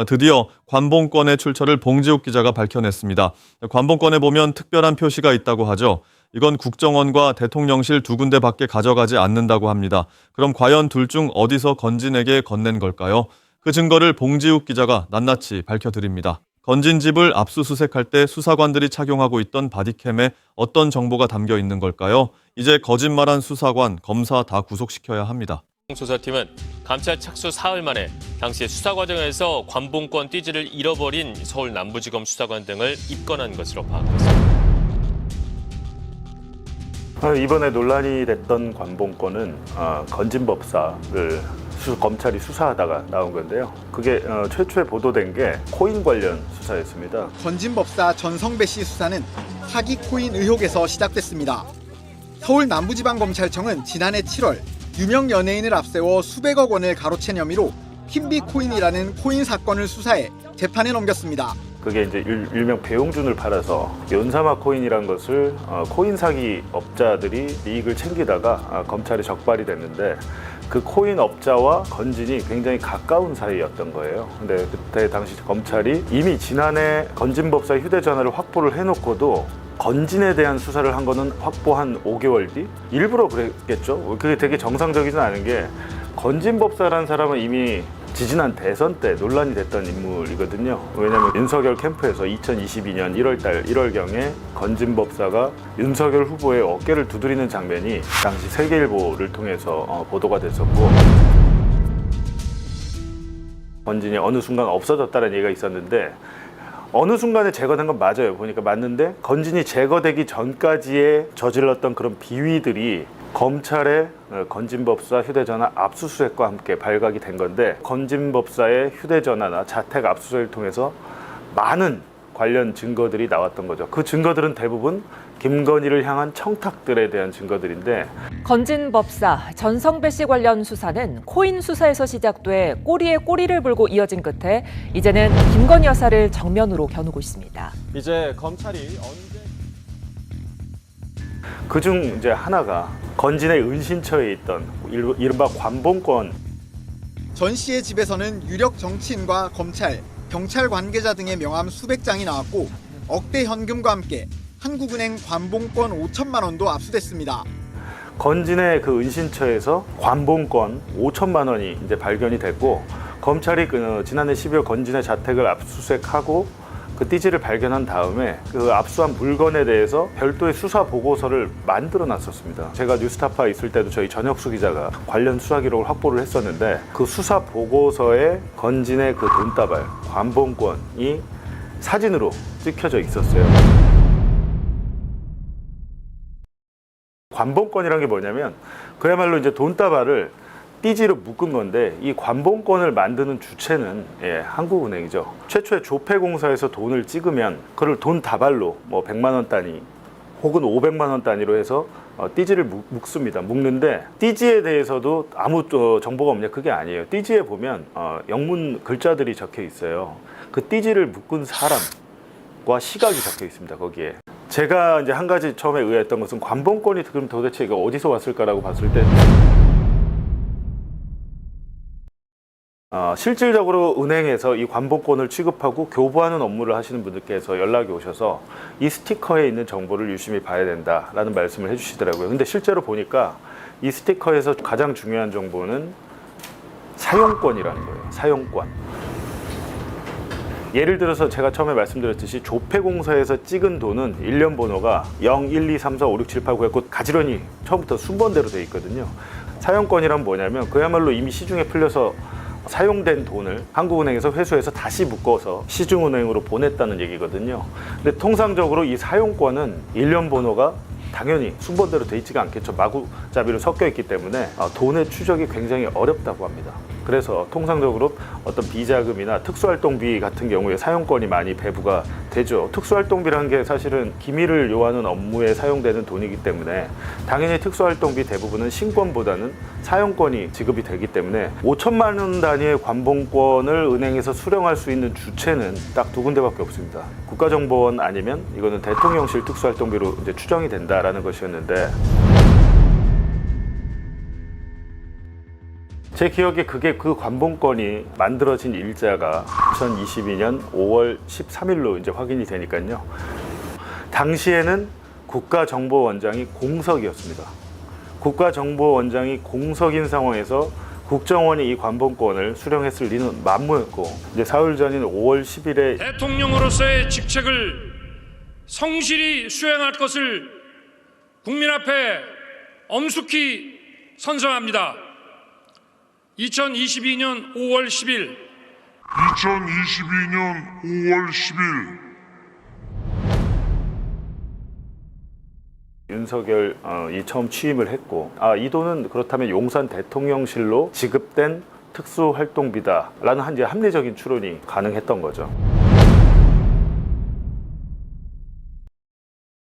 드디어 관봉권의 출처를 봉지욱 기자가 밝혀냈습니다. 관봉권에 보면 특별한 표시가 있다고 하죠. 이건 국정원과 대통령실 두 군데밖에 가져가지 않는다고 합니다. 그럼 과연 둘 중 어디서 건진에게 건넨 걸까요? 그 증거를 봉지욱 기자가 낱낱이 밝혀드립니다. 건진 집을 압수수색할 때 수사관들이 착용하고 있던 바디캠에 어떤 정보가 담겨 있는 걸까요? 이제 거짓말한 수사관, 검사 다 구속시켜야 합니다. 수사팀은 감찰 착수 사흘 만에 당시 수사 과정에서 관봉권 띠지를 잃어버린 서울 남부지검 수사관 등을 입건한 것으로 파악됐습니다. 이번에 논란이 됐던 관봉권은 건진법사를 검찰이 수사하다가 나온 건데요. 그게 최초에 보도된 게 코인 관련 수사였습니다. 건진법사 전성배 씨 수사는 사기 코인 의혹에서 시작됐습니다. 서울 남부지방검찰청은 지난해 7월 유명 연예인을 앞세워 수백억 원을 가로챈 혐의로 킴비코인이라는 코인 사건을 수사해 재판에 넘겼습니다. 그게 이제 일명 배용준을 팔아서 연사마 코인이란 것을 코인 사기 업자들이 이익을 챙기다가 검찰에 적발이 됐는데 그 코인 업자와 건진이 굉장히 가까운 사이였던 거예요. 근데 그때 당시 검찰이 이미 지난해 건진법사 휴대전화를 확보를 해놓고도 건진에 대한 수사를 한 거는 확보한 5개월 뒤? 일부러 그랬겠죠. 그게 되게 정상적이진 않은 게 건진법사라는 사람은 이미 지지난 대선 때 논란이 됐던 인물이거든요. 왜냐하면 윤석열 캠프에서 2022년 1월달 1월경에 건진법사가 윤석열 후보의 어깨를 두드리는 장면이 당시 세계일보를 통해서 보도가 됐었고, 건진이 어느 순간 없어졌다는 얘기가 있었는데 어느 순간에 제거된 건 맞아요. 보니까 맞는데 건진이 제거되기 전까지의 저질렀던 그런 비위들이 검찰의 건진법사 휴대전화 압수수색과 함께 발각이 된 건데, 건진법사의 휴대전화나 자택 압수수색을 통해서 많은 관련 증거들이 나왔던 거죠. 그 증거들은 대부분 김건희를 향한 청탁들에 대한 증거들인데, 건진법사 전성배 씨 관련 수사는 코인 수사에서 시작돼 꼬리에 꼬리를 물고 이어진 끝에 이제는 김건희 여사를 정면으로 겨누고 있습니다. 이제 검찰이 언제 그중 이제 하나가 건진의 은신처에 있던 이른바 관봉권. 전 씨의 집에서는 유력 정치인과 검찰, 경찰 관계자 등의 명함 수백 장이 나왔고 억대 현금과 함께 한국은행 관봉권 5천만 원도 압수됐습니다. 건진의 그 은신처에서 관봉권 5천만 원이 이제 발견이 됐고, 검찰이 지난해 12월 건진의 자택을 압수수색하고 그 띠지를 발견한 다음에 그 압수한 물건에 대해서 별도의 수사 보고서를 만들어 놨었습니다. 제가 뉴스타파 있을 때도 저희 전혁수 기자가 관련 수사 기록을 확보를 했었는데, 그 수사 보고서에 건진의 그 돈다발, 관봉권이 사진으로 찍혀져 있었어요. 관봉권이란 게 뭐냐면 그야말로 이제 돈다발을 띠지로 묶은 건데, 이 관봉권을 만드는 주체는 한국은행이죠. 최초에 조폐공사에서 돈을 찍으면 그걸 돈 다발로 뭐 100만 원 단위 혹은 500만 원 단위로 해서 띠지를 묶습니다. 묶는데 띠지에 대해서도 아무 정보가 없냐, 그게 아니에요. 띠지에 보면 영문 글자들이 적혀 있어요. 그 띠지를 묶은 사람과 시각이 적혀 있습니다. 거기에. 제가 이제 한 가지 처음에 의아했던 것은 관봉권이 그럼 도대체 이거 어디서 왔을까라고 봤을 때 실질적으로 은행에서 이 관봉권을 취급하고 교부하는 업무를 하시는 분들께서 연락이 오셔서 이 스티커에 있는 정보를 유심히 봐야 된다라는 말씀을 해주시더라고요. 근데 실제로 보니까 이 스티커에서 가장 중요한 정보는 사용권이라는 거예요. 사용권. 예를 들어서 제가 처음에 말씀드렸듯이 조폐공사에서 찍은 돈은 일련 번호가 0, 1, 2, 3, 4, 5, 6, 7, 8, 9 했고 가지런히 처음부터 순번대로 돼 있거든요. 사용권이란 뭐냐면 그야말로 이미 시중에 풀려서 사용된 돈을 한국은행에서 회수해서 다시 묶어서 시중은행으로 보냈다는 얘기거든요. 근데 통상적으로 이 사용권은 일련 번호가 당연히 순번대로 돼 있지가 않겠죠. 마구잡이로 섞여 있기 때문에 돈의 추적이 굉장히 어렵다고 합니다. 그래서 통상적으로 어떤 비자금이나 특수활동비 같은 경우에 사용권이 많이 배부가 되죠. 특수활동비라는 게 사실은 기밀을 요하는 업무에 사용되는 돈이기 때문에 당연히 특수활동비 대부분은 신권보다는 사용권이 지급이 되기 때문에 5천만 원 단위의 관봉권을 은행에서 수령할 수 있는 주체는 딱 두 군데밖에 없습니다. 국가정보원 아니면 이거는 대통령실 특수활동비로 이제 추정이 된다라는 것이었는데, 제 기억에 그게 그 관본권이 만들어진 일자가 2022년 5월 13일로 이제 확인이 되니까요. 당시에는 국가정보원장이 공석이었습니다. 국가정보원장이 공석인 상황에서 국정원이 이 관본권을 수령했을 리는 만무했고, 이제 사흘 전인 5월 10일에 대통령으로서의 직책을 성실히 수행할 것을 국민 앞에 엄숙히 선서합니다. 2022년 5월 10일 윤석열이 처음 취임을 했고, 이 돈은 그렇다면 용산 대통령실로 지급된 특수활동비다라는 이제 합리적인 추론이 가능했던 거죠.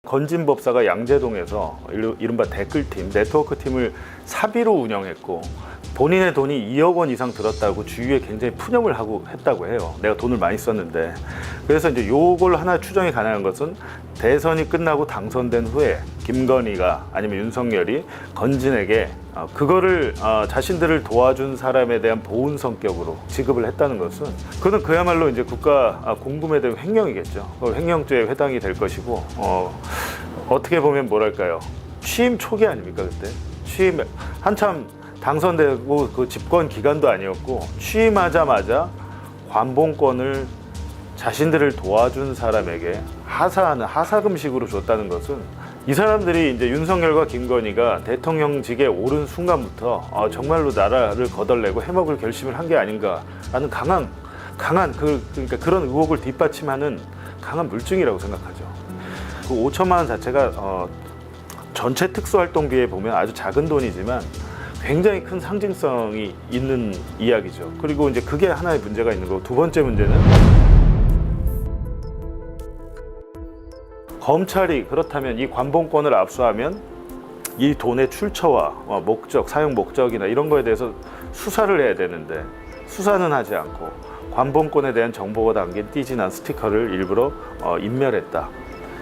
건진법사가 양재동에서 이른바 댓글팀, 네트워크팀을 사비로 운영했고, 본인의 돈이 2억 원 이상 들었다고 주위에 굉장히 푸념을 하고 했다고 해요. 내가 돈을 많이 썼는데. 그래서 이제 요걸 하나 추정이 가능한 것은 대선이 끝나고 당선된 후에 김건희가 아니면 윤석열이 건진에게 그거를 자신들을 도와준 사람에 대한 보훈 성격으로 지급을 했다는 것은, 그는 그야말로 이제 국가 공금에 대한 횡령이겠죠. 횡령죄에 해당이 될 것이고, 어떻게 보면 뭐랄까요, 취임 초기 아닙니까? 그때 취임 한참 당선되고 그 집권 기간도 아니었고, 취임하자마자 관본권을 자신들을 도와준 사람에게 하사하는 하사금식으로 줬다는 것은, 이 사람들이 이제 윤석열과 김건희가 대통령직에 오른 순간부터 정말로 나라를 거덜내고 해먹을 결심을 한 게 아닌가라는 강한 그러니까 그런 의혹을 뒷받침하는 강한 물증이라고 생각하죠. 그 5천만 원 자체가 전체 특수활동비에 보면 아주 작은 돈이지만 굉장히 큰 상징성이 있는 이야기죠. 그리고 이제 그게 하나의 문제가 있는 거고, 두 번째 문제는 검찰이 그렇다면 이 관본권을 압수하면 이 돈의 출처와 목적, 사용 목적이나 이런 거에 대해서 수사를 해야 되는데 수사는 하지 않고 관본권에 대한 정보가 담긴 띠진한 스티커를 일부러 인멸했다.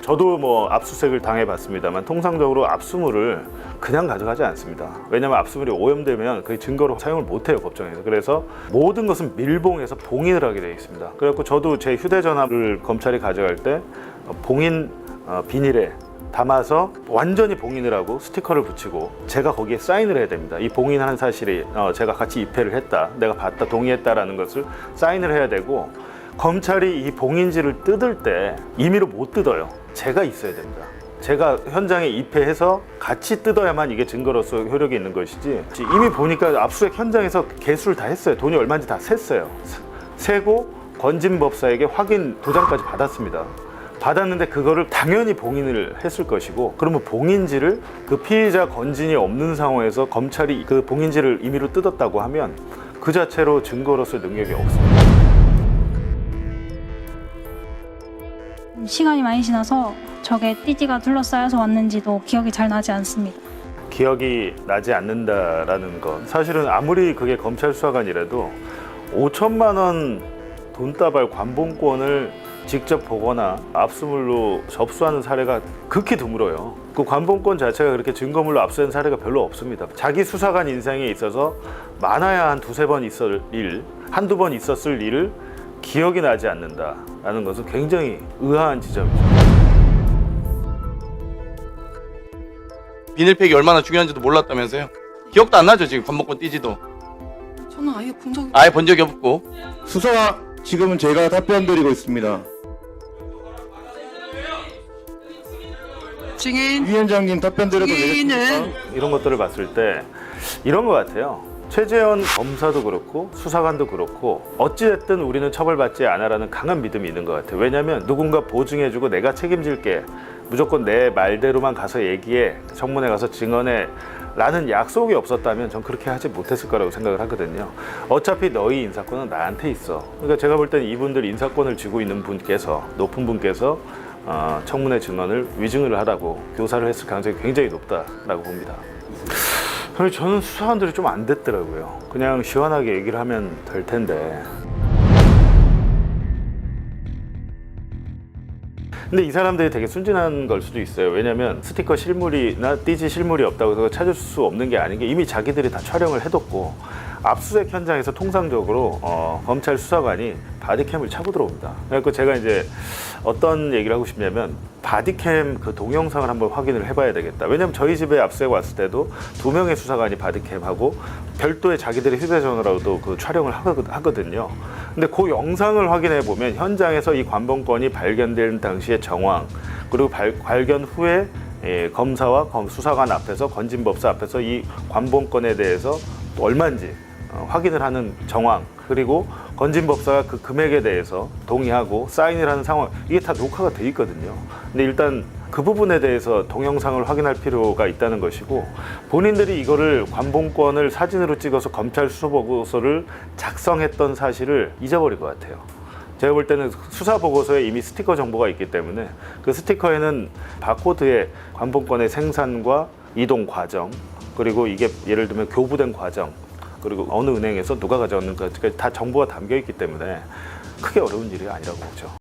저도 뭐 압수수색을 당해봤습니다만 통상적으로 압수물을 그냥 가져가지 않습니다. 왜냐하면 압수물이 오염되면 그 증거로 사용을 못해요, 법정에서. 그래서 모든 것은 밀봉해서 봉인을 하게 되어 있습니다. 그래서 저도 제 휴대전화를 검찰이 가져갈 때 봉인 비닐에 담아서 완전히 봉인을 하고 스티커를 붙이고 제가 거기에 사인을 해야 됩니다. 이 봉인한 사실이 제가 같이 입회를 했다, 내가 봤다, 동의했다라는 것을 사인을 해야 되고, 검찰이 이 봉인지를 뜯을 때 임의로 못 뜯어요. 제가 있어야 됩니다. 제가 현장에 입회해서 같이 뜯어야만 이게 증거로서 효력이 있는 것이지, 이미 보니까 압수수색 현장에서 개수를 다 했어요. 돈이 얼마인지 다 셌어요. 세고 건진법사에게 확인 도장까지 받았습니다. 받았는데 그거를 당연히 봉인을 했을 것이고, 그러면 봉인지를 그 피의자 건진이 없는 상황에서 검찰이 그 봉인지를 임의로 뜯었다고 하면 그 자체로 증거로서 능력이 없습니다. 시간이 많이 지나서 저게 띠지가 둘러싸여서 왔는지도 기억이 잘 나지 않습니다. 기억이 나지 않는다라는 건, 사실은 아무리 그게 검찰 수사관이라도 5천만 원 돈다발 관본권을 직접 보거나 압수물로 접수하는 사례가 극히 드물어요. 그 관본권 자체가 그렇게 증거물로 압수한 사례가 별로 없습니다. 자기 수사관 인생에 있어서 많아야 한 두세 번 있을 일, 한두 번 있었을 일을 기억이 나지 않는다라는 것은 굉장히 의아한 지점이죠. 비닐팩이 얼마나 중요한지도 몰랐다면서요? 기억도 안 나죠, 지금 관본권 띠지도. 저는 아예 본 적이 없고. 수사 지금은 제가 답변 드리고 있습니다. 증인 위원장님 답변 드려도 되겠습니까? 이런 것들을 봤을 때 이런 것 같아요. 최재현 검사도 그렇고 수사관도 그렇고 어찌됐든 우리는 처벌받지 않아라는 강한 믿음이 있는 것 같아요. 왜냐하면 누군가 보증해주고 내가 책임질게, 무조건 내 말대로만 가서 얘기해, 청문회 가서 증언해 라는 약속이 없었다면 전 그렇게 하지 못했을 거라고 생각을 하거든요. 어차피 너희 인사권은 나한테 있어. 그러니까 제가 볼 때는 이분들 인사권을 쥐고 있는 분께서, 높은 분께서 청문회 증언을 위증을 하라고 교사를 했을 가능성이 굉장히 높다라고 봅니다. 저는 수사관들이 좀 안 됐더라고요. 그냥 시원하게 얘기를 하면 될 텐데. 근데 이 사람들이 되게 순진한 걸 수도 있어요. 왜냐면 스티커 실물이나 띠지 실물이 없다고 해서 찾을 수 없는 게 아닌 게, 이미 자기들이 다 촬영을 해뒀고 압수수색 현장에서 통상적으로 검찰 수사관이 바디캠을 차고 들어옵니다. 그래서 제가 이제 어떤 얘기를 하고 싶냐면 바디캠 그 동영상을 한번 확인을 해봐야 되겠다. 왜냐하면 저희 집에 압수수색 왔을 때도 2명의 수사관이 바디캠하고 별도의 자기들의 휴대전화로도 그 촬영을 하거든요. 근데 그 영상을 확인해 보면 현장에서 이 관본권이 발견된 당시의 정황, 그리고 발견 후에 검사와 수사관 앞에서 건진법사 앞에서 이 관본권에 대해서 얼마인지 확인을 하는 정황, 그리고 건진법사가 그 금액에 대해서 동의하고 사인을 하는 상황, 이게 다 녹화가 돼 있거든요. 근데 일단 그 부분에 대해서 동영상을 확인할 필요가 있다는 것이고, 본인들이 이거를 관본권을 사진으로 찍어서 검찰 수사보고서를 작성했던 사실을 잊어버릴 것 같아요. 제가 볼 때는 수사보고서에 이미 스티커 정보가 있기 때문에 그 스티커에는 바코드에 관본권의 생산과 이동 과정, 그리고 이게 예를 들면 교부된 과정, 그리고 어느 은행에서 누가 가져왔는가까지 다 정보가 담겨 있기 때문에 크게 어려운 일이 아니라고 보죠.